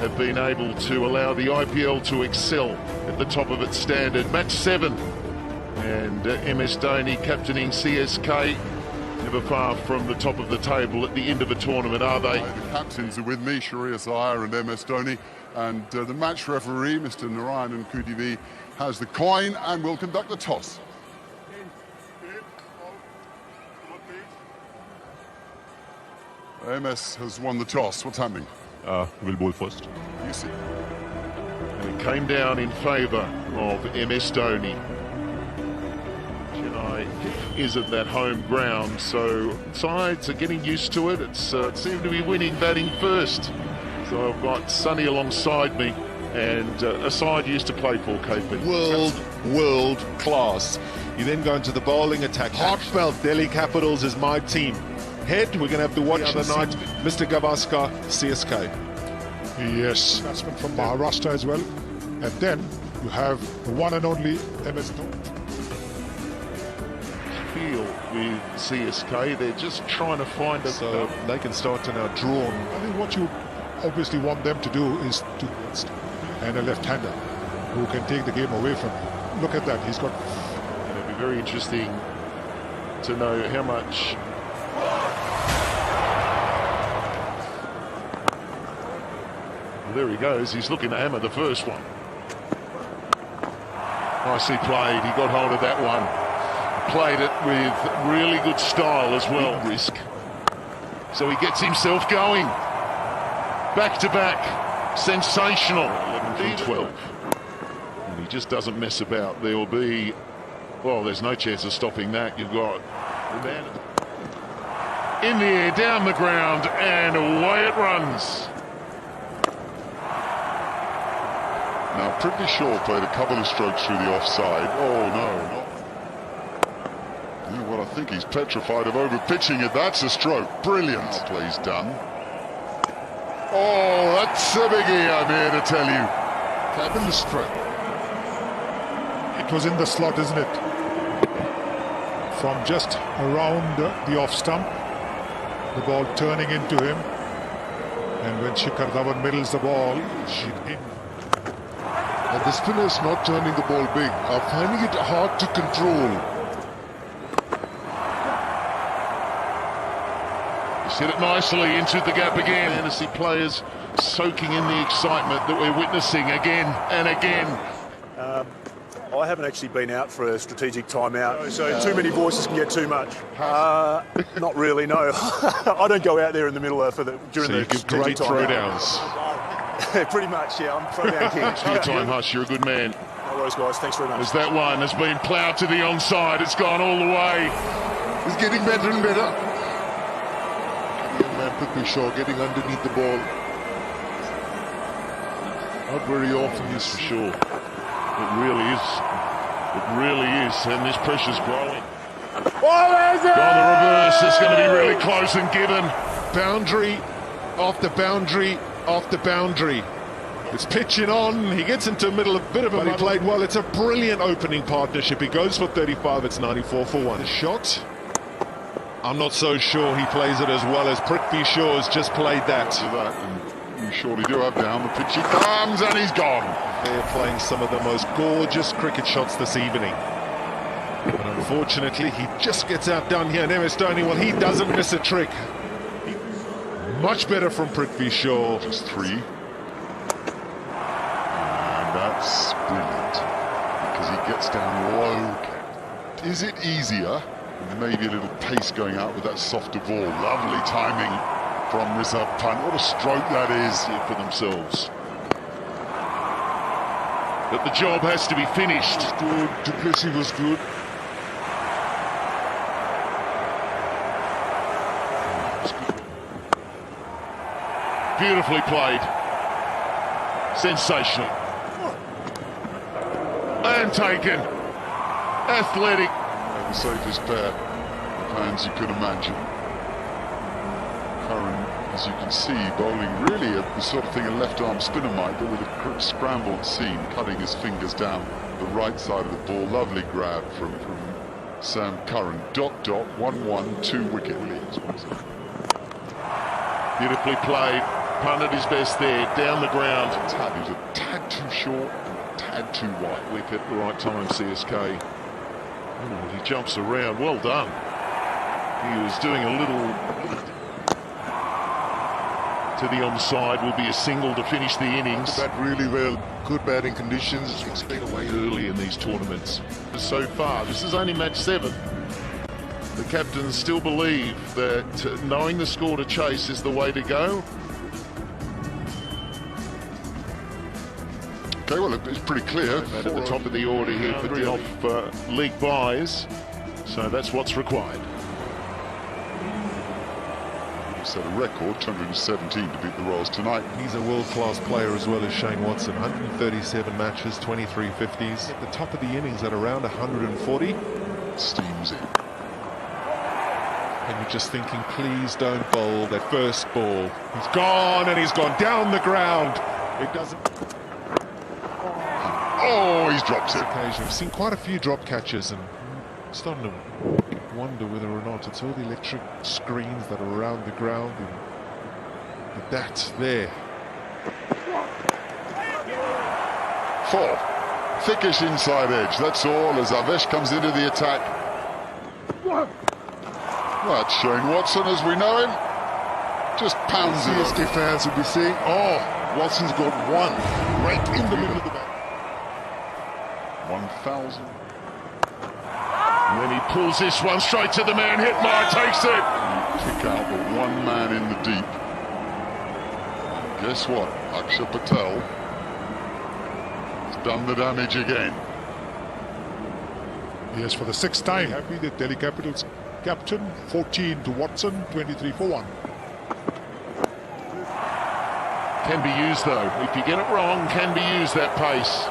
have been able to allow the IPL to excel at the top of its standard. Match 7, and MS Dhoni captaining CSK, never far from the top of the table at the end of a tournament, are they? The captains are with me, Shreyas Iyer and MS Dhoni, and the match referee, Mr. Narayan Kudivi, has the coin and will conduct the toss. MS has won the toss. What's happening? We'll bowl first. You see. And it came down in favour of MS Dhoni. Chennai isn't that home ground, so sides are getting used to it. It seemed to be winning batting first. So I've got Sonny alongside me, and a side used to play for KP. World class. You then go into the bowling attack. Heartfelt Delhi Capitals is my team. Head, we're going to have to watch the other night. Mr. Gavaskar, CSK. Yes, batsman from Maharashtra as well. And then you have the one and only MS Dhoni. Feel with CSK, they're just trying to find a... So they can start to now draw. I think what you obviously want them to do is to... and a left-hander who can take the game away from you. Look at that, he's got... It'll be very interesting to know how much... Well, there he goes, he's looking to hammer the first one. Nicely played, he got hold of that one. Played it with really good style as well. Big risk. So he gets himself going. Back to back. Sensational. 11 from 12. And he just doesn't mess about. There will be... Well, there's no chance of stopping that. You've got... In the air, down the ground, and away it runs. Now, Prithvi Shaw played a couple of strokes through the offside. Oh, no, not... You know what, I think he's petrified of over-pitching it. That's a stroke. Brilliant. Now plays done. Oh, that's a biggie, I'm here to tell you. Fabulous stroke. It was in the slot, isn't it? From just around the off stump, the ball turning into him. And when Shikhar Dhawan middles the ball, in. And the spinners not turning the ball big are finding it hard to control. He's hit it nicely into the gap again. Fantasy players soaking in the excitement that we're witnessing again and again. I haven't actually been out for a strategic timeout, so too many voices can get too much. Not really, no. I don't go out there in the middle during the give great throwdowns. Pretty much, yeah. I'm throwdown king. It's your time, Hush. You're a good man. No worries, guys. Thanks very much. As that one has been ploughed to the onside, it's gone all the way. He's getting better and better. Young man Prithvi Shaw getting underneath the ball. Not very often, is for sure. It really is. It really is, and this pressure's growing. What is it? On the reverse, it's going to be really close and given. Boundary, off the boundary, off the boundary. It's pitching on, he gets into the middle, a bit of a... But he played well, it's a brilliant opening partnership. He goes for 35, it's 94 for 1. The shot, I'm not so sure he plays it as well as Prithvi Shaw has just played that. And you surely do have down the pitch. He comes and he's gone. They're playing some of the most gorgeous cricket shots this evening. But unfortunately, he just gets outdone here. And MS Dhoni, well, he doesn't miss a trick. Much better from Prithvi Shaw. Just 3. And that's brilliant. Because he gets down low. Is it easier? Maybe a little pace going out with that softer ball. Lovely timing from Rishabh Pant. What a stroke that is For themselves. But the job has to be finished. good. Du Plessis was good. Beautifully played. Sensational. And taken. Athletic. The safest pair of hands you could imagine. Curran, as you can see, bowling really the sort of thing a left-arm spinner might, but with a scrambled seam, cutting his fingers down the right side of the ball. Lovely grab from Sam Curran. 1-1, 2 wicket leads. Beautifully played. punted his best there, down the ground. He was a tad too short and a tad too wide. Wicket at the right time, CSK. Oh, he jumps around, well done. He was doing a little... To the onside will be a single to finish the innings. Bat really well, good batting conditions. Expect away early in these tournaments. So far, this is only match 7. The captains still believe that knowing the score to chase is the way to go. Okay, well, it's pretty clear. At the top of the order here for the off league buys, so that's what's required. Set a record, 217 to beat the Royals tonight. He's a world-class player as well as Shane Watson. 137 matches, 23 50s. At the top of the innings at around 140. Steams in. And you're just thinking, please don't bowl that first ball. He's gone, and he's gone down the ground. It doesn't... Oh, he's dropped it. Occasion. I've seen quite a few drop catches, and I'm starting to wonder whether or not it's all the electric screens that are around the ground, and that's there. 4. Thickish inside edge, that's all, as Avesh comes into the attack. That's Shane Watson as we know him. Just pounds it. CSK fans will be saying, oh, Watson's got one right in the middle of the bat. 1,000. And then he pulls this one straight to the man. Hitmar takes it. Kick out the one man in the deep. Guess what? Akshay Patel has done the damage again. Yes, for the 6th time. Happy that Delhi Capitals captain, 14 to Watson, 23 for 1. Can be used though. If you get it wrong, can be used, that pace.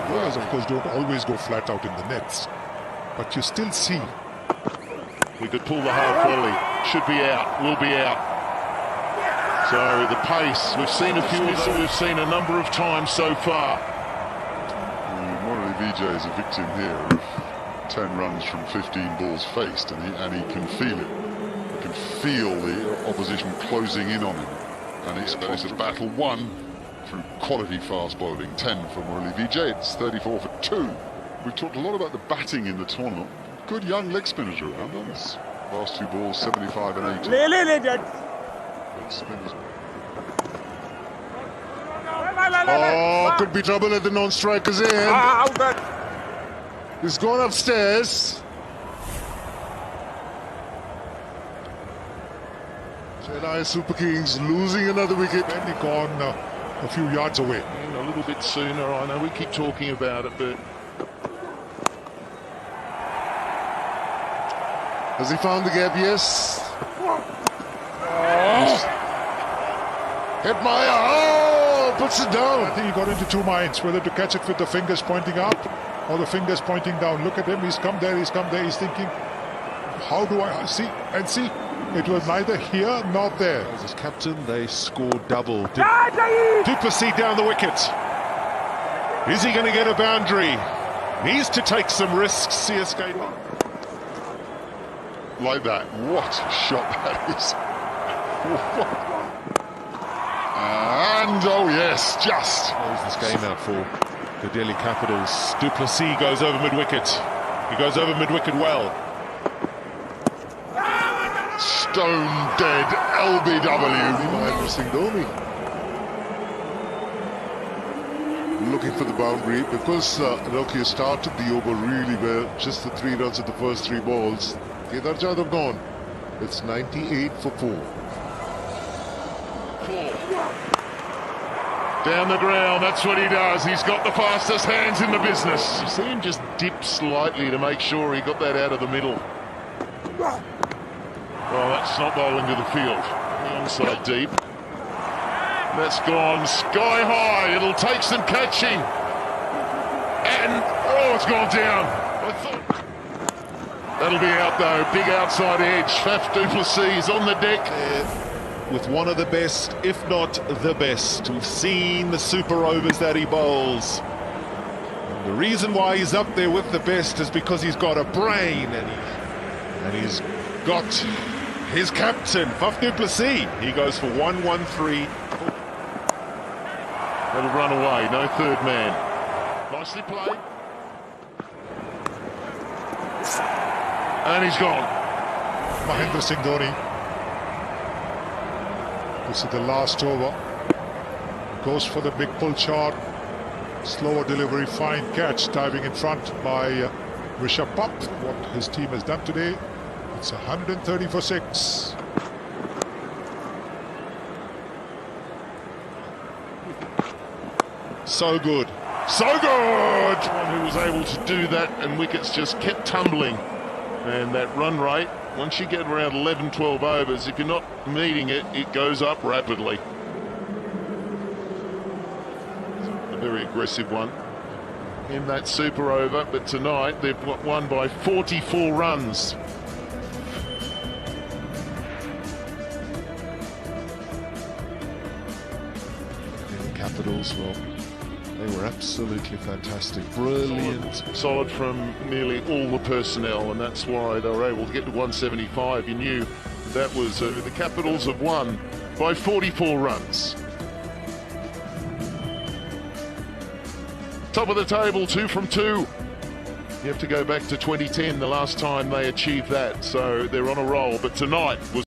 Bowlers, of course, don't always go flat out in the nets, but you still see. We could pull the half volley. Should be out. Will be out. So the pace, we've seen a few of them. We've seen a number of times so far. Morley Vijay is a victim here of 10 runs from 15 balls faced, and he can feel it. He can feel the opposition closing in on him. And it's a battle won through quality fast bowling. 10 for Morley Vijay, it's 34 for 2. We've talked a lot about the batting in the tournament. Good young leg spinners around on this. Last 2 balls, 75 and 80. Leg spinners. Oh, could be trouble at the non-striker's end. He's gone upstairs. Chennai Super Kings losing another wicket. And he gone a few yards away. A little bit sooner, I know we keep talking about it, but... Has he found the gap? Yes. Hitmar, oh, puts it down. I think he got into 2 minds, whether to catch it with the fingers pointing up or the fingers pointing down. Look at him, he's come there, he's come there. He's thinking, how do I see? And see, it was neither here nor there. As captain, they scored double. Duplessis down the wicket. Is he going to get a boundary? Needs to take some risks, CSK. Like that. What a shot that is. And, oh yes, just. Close this game out for the Delhi Capitals. Duplessis goes over mid-wicket. He goes over mid-wicket well. Stone dead LBW. Mahendra Singh Dhoni looking for the boundary because Nokia started the over really well. Just the 3 runs at the first 3 balls. Kedar Jadhav gone. It's 98 for 4. Down the ground, that's what he does. He's got the fastest hands in the business. You see him just dip slightly to make sure he got that out of the middle. Well, that's not bowling to the field. The onside deep. That's gone sky high. It'll take some catching. And, oh, it's gone down. I thought... That'll be out though. Big outside edge. Faf du Plessis on the deck. With one of the best, if not the best. We've seen the super overs that he bowls. And the reason why he's up there with the best is because he's got a brain, and he's got his captain, Faf du Plessis. He goes for 113. That'll run away, no third man. Nicely played. And he's gone. Mahendra Singh Dhoni. This is the last over. Goes for the big pull shot. Slower delivery, fine catch, diving in front by Rishabh Pant. What his team has done today, it's 130 for 6. So good. So good! One who was able to do that, and wickets just kept tumbling. And that run rate, once you get around 11, 12 overs, if you're not meeting it, it goes up rapidly. A very aggressive one in that super over, but tonight they've won by 44 runs. The Capitals, well, they were absolutely fantastic, brilliant, solid from nearly all the personnel, and that's why they were able to get to 175. You knew that was the Capitals have won by 44 runs. Top of the table, 2 from 2. You have to go back to 2010, the last time they achieved that, so they're on a roll. But tonight was